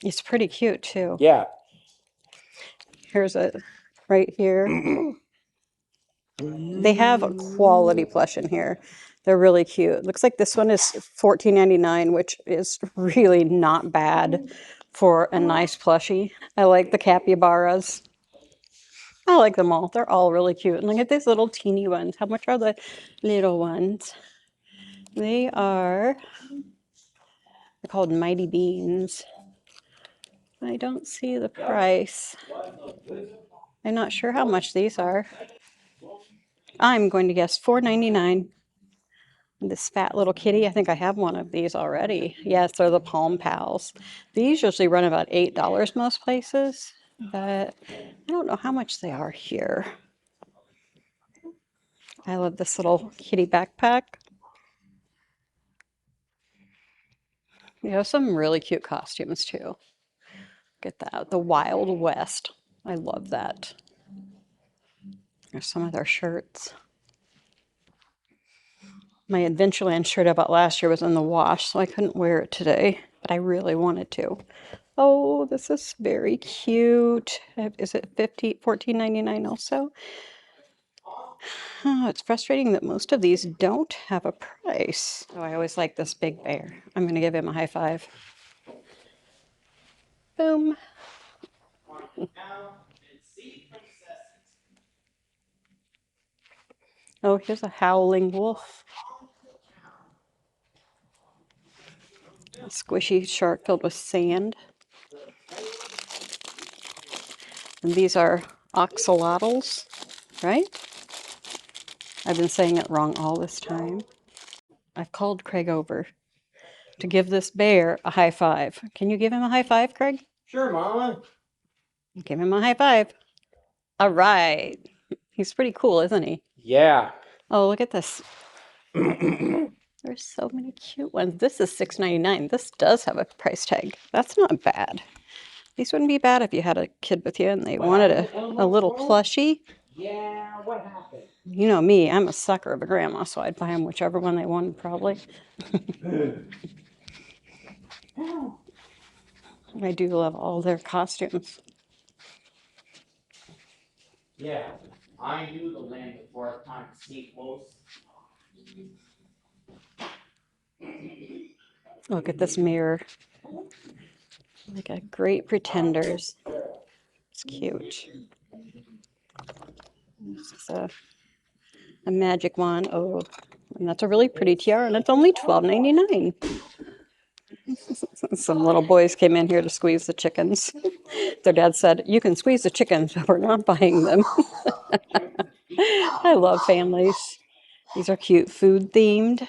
It's pretty cute, too. Yeah. Here's it right here. They have a quality plush in here. They're really cute. Looks like this one is $14.99, which is really not bad for a nice plushie. I like the capybaras. I like them all. They're all really cute. And look at these little teeny ones. How much are the little ones? They're called Mighty Beans. I don't see the price. I'm not sure how much these are. I'm going to guess $4.99. This fat little kitty, I think I have one of these already. Yes, they're the Palm Pals. These usually run about $8 most places, but I don't know how much they are here. I love this little kitty backpack. You have some really cute costumes too. Get that, the Wild West. I love that. There's some of their shirts. My Adventureland shirt I bought last year was in the wash, so I couldn't wear it today, but I really wanted to. Oh, this is very cute. Is it $14.99 also? Oh, it's frustrating that most of these don't have a price. Oh, I always like this big bear. I'm going to give him a high five. Boom. Oh, here's a howling wolf. A squishy shark filled with sand. And these are oxalotls, right? I've been saying it wrong all this time. I've called Craig over to give this bear a high five. Can you give him a high five, Craig? Sure, Mama. Give him a high five. All right. He's pretty cool, isn't he? Yeah. Oh, look at this. There's so many cute ones. This is $6.99. This does have a price tag. That's not bad. These wouldn't be bad if you had a kid with you and they wanted a little plushie. Yeah, what happened? You know me, I'm a sucker of a grandma, so I'd buy them whichever one they wanted, probably. I do love all their costumes. Yeah, I knew the land before time to see close. Look at this mirror. Like a Great Pretenders. It's cute. This is a magic wand. Oh, and that's a really pretty tiara, and it's only $12.99. Some little boys came in here to squeeze the chickens. Their dad said, "You can squeeze the chickens, but we're not buying them." I love families. These are cute, food themed.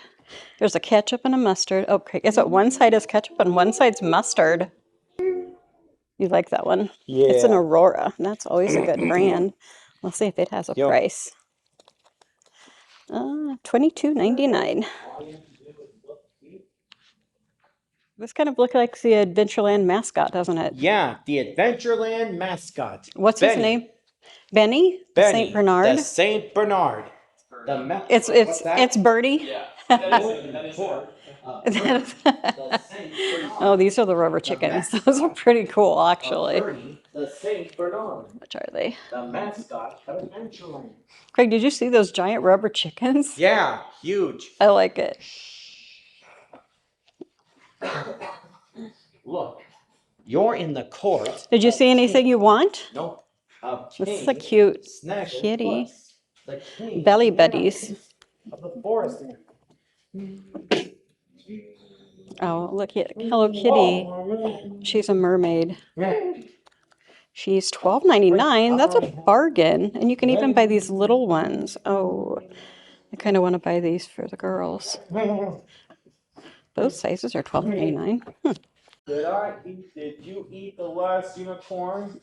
There's a ketchup and a mustard. Okay, is it one side is ketchup and one side's mustard? You like that one? Yeah. It's an Aurora. That's always a good brand. Let's see if it has a price. $22.99. This kind of looks like the Adventureland mascot, doesn't it? Yeah, the Adventureland mascot. What's his name? Benny? The Benny, Saint Bernard? The Saint Bernard. It's Birdie. Yeah, that is Oh, these are the rubber chickens. Those are pretty cool, actually. The Saint Bernard. Which are they? The mascot of Adventureland. Craig, did you see those giant rubber chickens? Yeah, huge. I like it. Look, you're in the court. Did you see anything you want? Nope. This is a cute kitty. Belly buddies. Of the forest. Oh, look at Hello Kitty. She's a mermaid. She's $12.99. That's a bargain. And you can even buy these little ones. Oh, I kind of want to buy these for the girls. Both sizes are $12.99. Did you eat the last unicorn?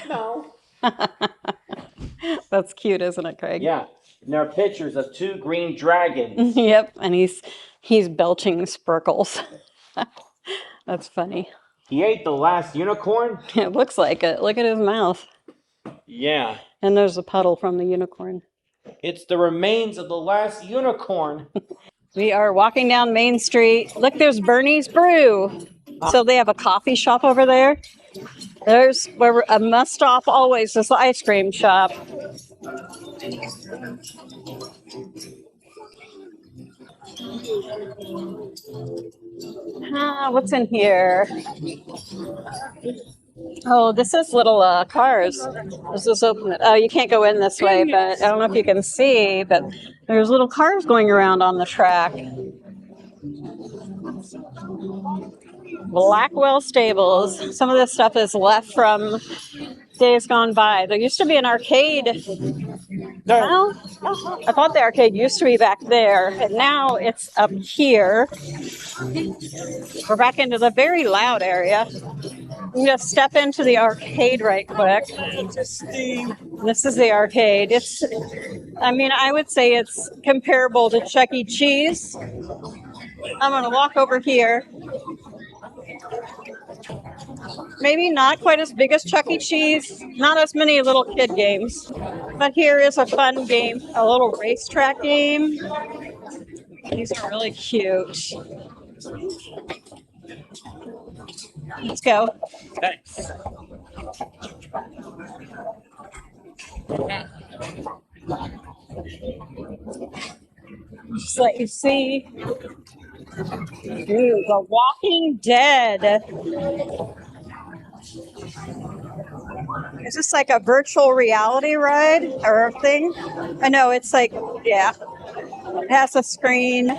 No. That's cute, isn't it, Craig? Yeah. And there are pictures of two green dragons. Yep, and he's belching sparkles. That's funny. He ate the last unicorn? It looks like it. Look at his mouth. Yeah. And there's a puddle from the unicorn. It's the remains of the last unicorn. We are walking down Main Street. Look, there's Bernie's Brew. So they have a coffee shop over there. There's where a must stop always is the ice cream shop. What's in here? Oh, this is little cars. Let's just open it. Oh, you can't go in this way, but I don't know if you can see, but there's little cars going around on the track. Blackwell Stables. Some of this stuff is left from days gone by. There used to be an arcade Well, I thought the arcade used to be back there, and now it's up here. We're back into the very loud area. I'm going to step into the arcade right quick. This is the arcade. I would say it's comparable to Chuck E. Cheese. I'm going to walk over here. Maybe not quite as big as Chuck E. Cheese, not as many little kid games. But here is a fun game, a little racetrack game. These are really cute. Let's go. Thanks. Just let you see. Ooh, The Walking Dead. Is this like a virtual reality ride or a thing? I know it's like, yeah, it has a screen.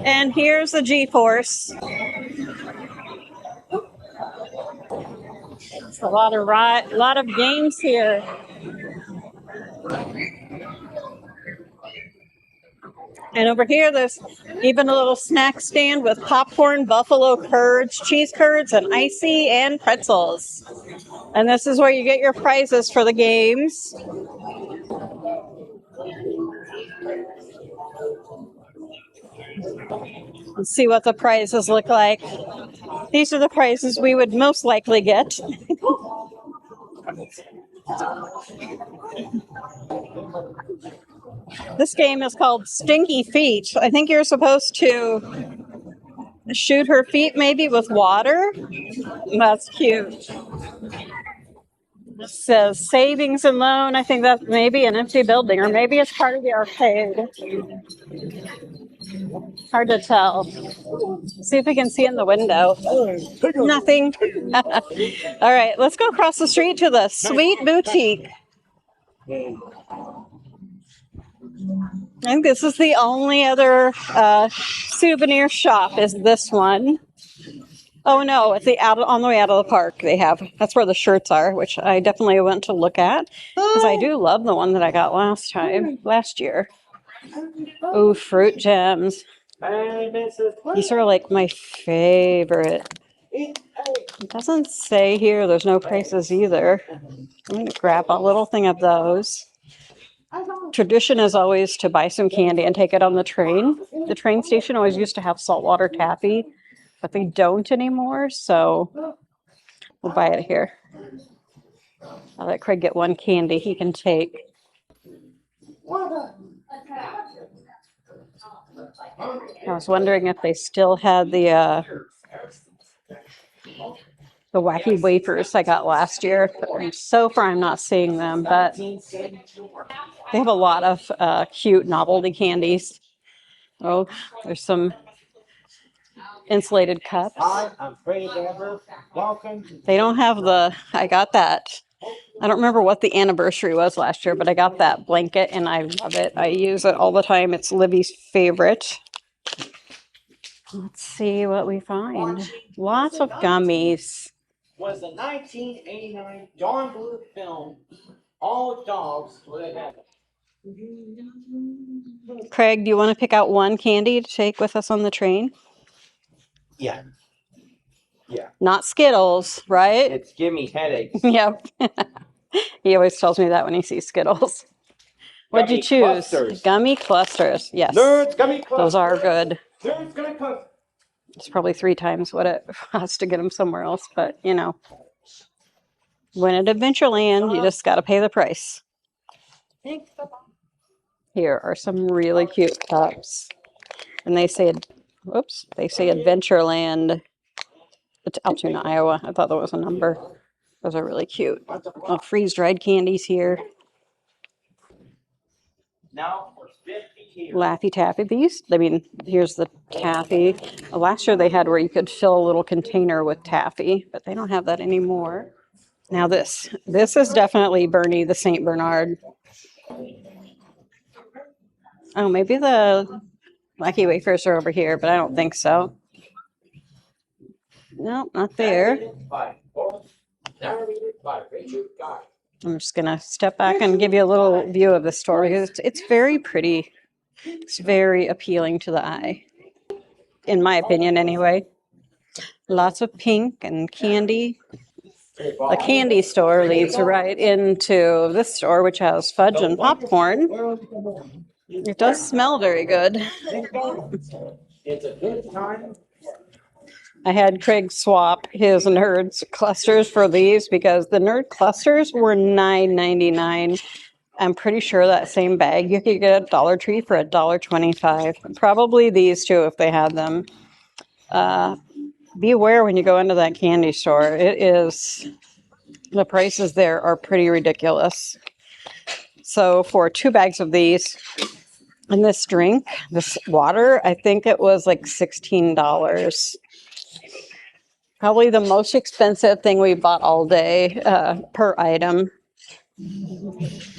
And here's the G-Force. It's a lot of games here. And over here, there's even a little snack stand with popcorn, buffalo curds, cheese curds, and icy and pretzels. And this is where you get your prizes for the games. Let's see what the prizes look like. These are the prizes we would most likely get. This game is called Stinky Feet. I think you're supposed to shoot her feet maybe with water. That's cute. It says savings and loan. I think that's maybe an empty building, or maybe it's part of the arcade. Hard to tell. See if we can see in the window. Nothing. All right, let's go across the street to the Sweet Boutique. I think this is the only other souvenir shop is this one. Oh no, it's on the way out of the park they have. That's where the shirts are, which I definitely went to look at because I do love the one that I got last year. Oh, fruit gems. These are like my favorite. It doesn't say here, there's no prices either. I'm going to grab a little thing of those. Tradition is always to buy some candy and take it on the train. The train station always used to have saltwater taffy, but they don't anymore, so we'll buy it here. I'll let Craig get one candy he can take. I was wondering if they still had the wacky wafers I got last year. So far, I'm not seeing them, but they have a lot of cute novelty candies. Oh, there's some insulated cups. I'm Freddie Dabber. Welcome. They don't have I got that. I don't remember what the anniversary was last year, but I got that blanket and I love it. I use it all the time. It's Libby's favorite. Let's see what we find. Lots of gummies. Was the 1989 Dawn Blue film All Dogs Would Have It? Craig, do you want to pick out one candy to take with us on the train? Yeah. Not Skittles, right? It's give me headaches. Yep. He always tells me that when he sees Skittles. What'd you choose? Clusters. Gummy clusters. Yes. Nerds Gummy Clusters. Those are good. Nerds Gummy Clusters. It's probably 3 times what it costs to get them somewhere else, but you know. When at Adventureland, you just got to pay the price. Here are some really cute cups. And they say Adventureland. It's Altoona, Iowa. I thought that was a number. Those are really cute. Oh, freeze-dried candies here. Now for 50 years. Laffy Taffy. Here's the taffy. Last year they had where you could fill a little container with taffy, but they don't have that anymore. Now this is definitely Bernie the St. Bernard. Oh, maybe the Wacky Wafers are over here, but I don't think so. Nope, not there. Narrated by Richard Guy. I'm just gonna step back and give you a little view of the store because it's very pretty. It's very appealing to the eye, in my opinion, anyway. Lots of pink and candy. The candy store leads right into this store, which has fudge and popcorn. It does smell very good. It's a good time. I had Craig swap his Nerds clusters for these because the Nerd clusters were $9.99. I'm pretty sure that same bag you could get at Dollar Tree for $1.25. Probably these two if they had them. Be aware when you go into that candy store. The prices there are pretty ridiculous. So for 2 bags of these and this drink, this water, I think it was like $16. Probably the most expensive thing we bought all day per item.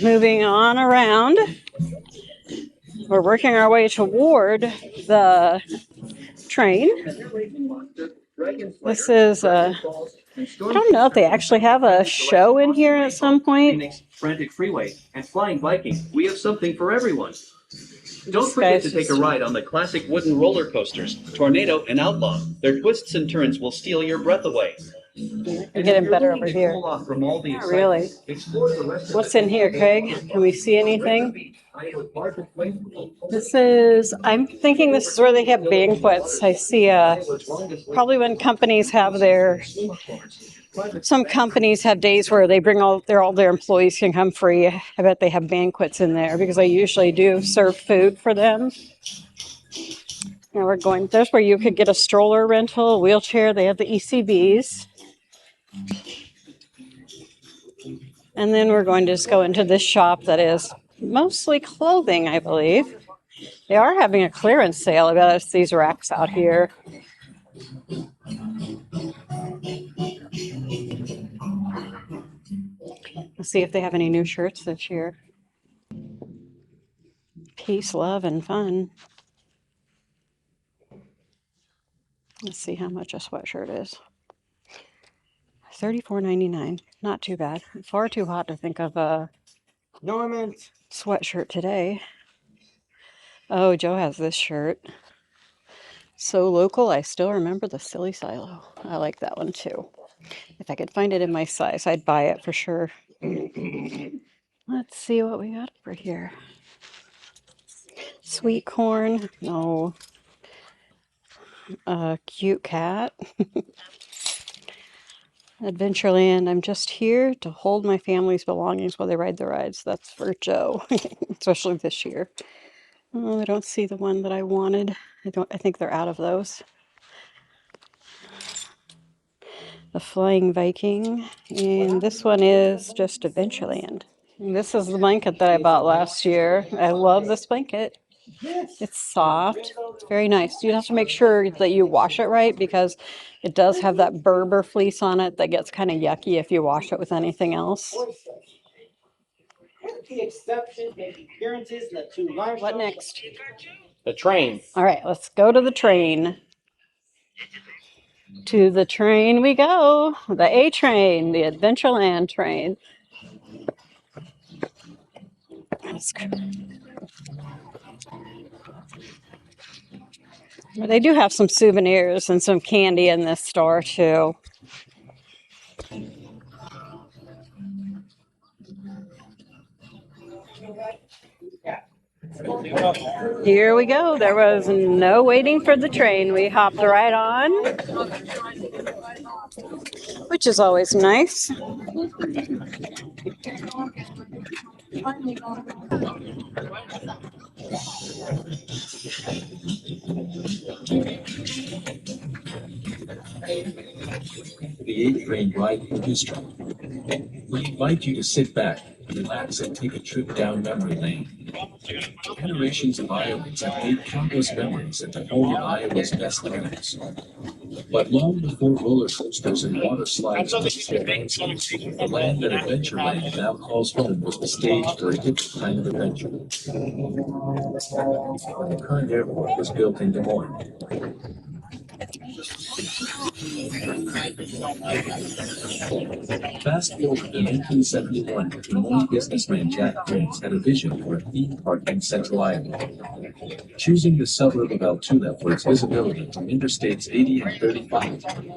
Moving on around, we're working our way toward the train. This is I don't know if they actually have a show in here at some point. Frantic Freeway and Flying Viking. We have something for everyone. Don't forget to take a ride on the classic wooden roller coasters, Tornado and Outlaw. Their twists and turns will steal your breath away. You're getting better over here. Not really. What's in here, Craig? Can we see anything? I'm thinking this is where they have banquets. I see probably when companies have some companies have days where they bring all their employees can come free. I bet they have banquets in there because I usually do serve food for them. Now we're going, there's where you could get a stroller rental, a wheelchair. They have the ECBs. And then we're going to just go into this shop that is mostly clothing, I believe. They are having a clearance sale about these racks out here. Let's see if they have any new shirts this year. Peace, love, and fun. Let's see how much a sweatshirt is. $34.99. Not too bad. Far too hot to think of a sweatshirt today. Oh, Joe has this shirt. So local, I still remember the silly silo. I like that one too. If I could find it in my size, I'd buy it for sure. Let's see what we got over here. Sweet corn. No. Cute cat. Adventureland. I'm just here to hold my family's belongings while they ride the rides. That's for Joe, especially this year. Oh, I don't see the one that I wanted. I think they're out of those. The Flying Viking. And this one is just Adventureland. And this is the blanket that I bought last year. I love this blanket. It's soft. It's very nice. You have to make sure that you wash it right because it does have that Berber fleece on it that gets kind of yucky if you wash it with anything else. With the exception of the appearances in the 2 live What shows. next? The train. All right, let's go to the train. To the train we go. The A train, the Adventureland train. They do have some souvenirs and some candy in this store too. Here we go. There was no waiting for the train. We hopped right on, which is always nice. The 8th train ride in history. We invite you to sit back, relax, and take a trip down memory lane. Generations of Iowans have made countless memories at the home of Iowa's best learners. But long before roller coasters and water slides mixed their dances, the land that Adventureland now calls home was the stage for a different kind of adventure. The current airport was built in Des Moines. Fast forward to 1971, Des Moines businessman Jack Jones had a vision for a theme park in Central Iowa. Choosing the suburb of Altoona for its visibility from Interstates 80 and 35,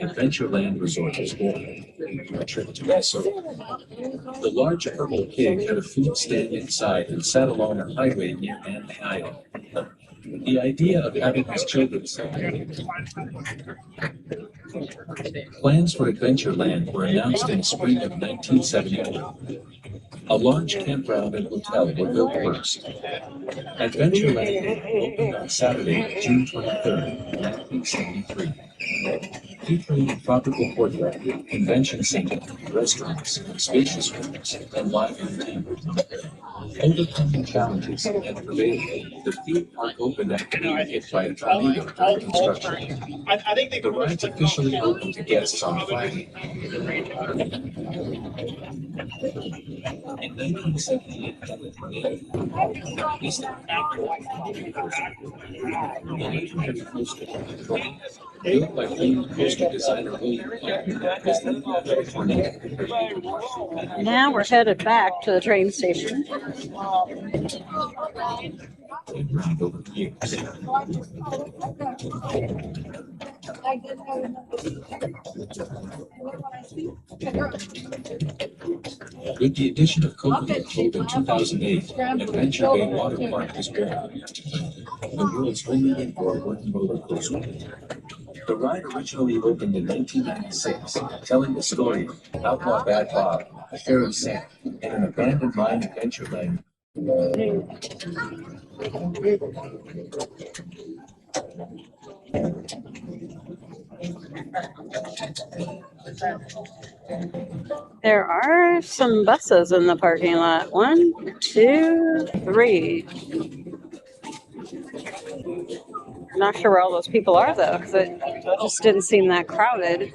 Adventureland Resort was born. A trip to Minnesota. The large purple pig had a food stand inside and sat along a highway near Manly, Iowa. The idea of having his children celebrate. Plans for Adventureland were announced in the spring of 1971. A large campground and hotel were built first. Adventureland opened on Saturday, June 23, 1973. Featuring a tropical courtyard, convention center, restaurants, spacious rooms, and live entertainment. Overcoming challenges and prevailing, the theme park opened after being hit by a tornado during construction. The rides officially opened to guests on Friday. In 1978, the legendary coaster, built by famed coaster designer William Clark, was the tornado. Now we're headed back to the train station. And round over the years. With the addition of Coconut Cove in 2008, Adventure Bay Water Park was born. The world's only indoor wooden roller coaster. The ride originally opened in 1996, telling the story of Outlaw Bad Bob, a fairy Santa, in an abandoned mine in Adventureland. There are some buses in the parking lot. 1, 2, 3. Not sure where all those people are though, because it just didn't seem that crowded.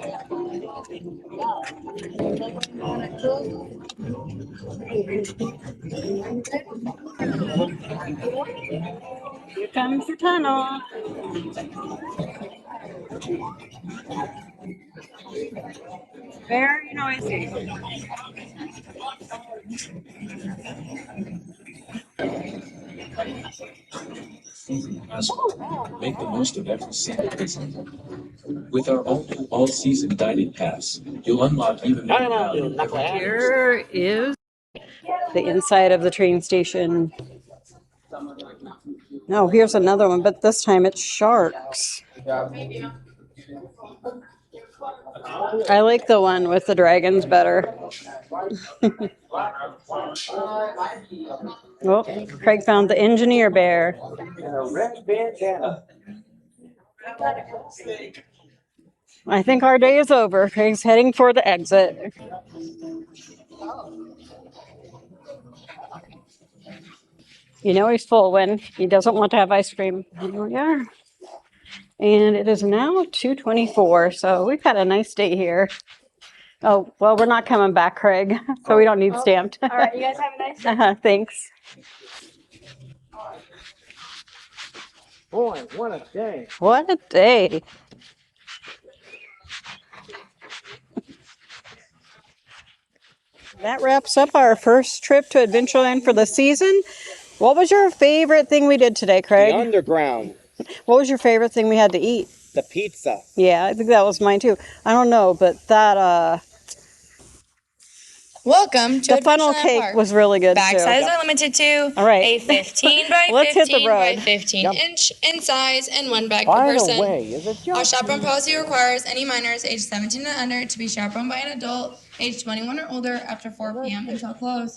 Here comes the tunnel. Very noisy. Make the most of every single visit. With our all-season dining pass, you'll unlock even more value every year. Here is the inside of the train station. Oh, here's another one, but this time it's sharks. I like the one with the dragons better. Oh, Craig found the engineer bear. And a red bandana. I think our day is over. Craig's heading for the exit. You know he's full when he doesn't want to have ice cream. Here we are. And it is now 2:24, so we've had a nice day here. Oh, well, we're not coming back, Craig, so we don't need stamped. All right, you guys have a nice day. Thanks. Boy, what a day. What a day. That wraps up our first trip to Adventureland for the season. What was your favorite thing we did today, Craig? The underground. What was your favorite thing we had to eat? The pizza. Yeah, I think that was mine too. I don't know, but that Welcome to the funnel Adventureland cake Park. was really good Bag too. sizes are limited to All right. a 15 by Let's hit the 15 by road. 15 Yep. inch in size and 1 bag By per the person. way, is it Our just chaperone policy requires any minors aged 17 and under to be chaperoned by an adult aged 21 or older after 4 p.m. until close.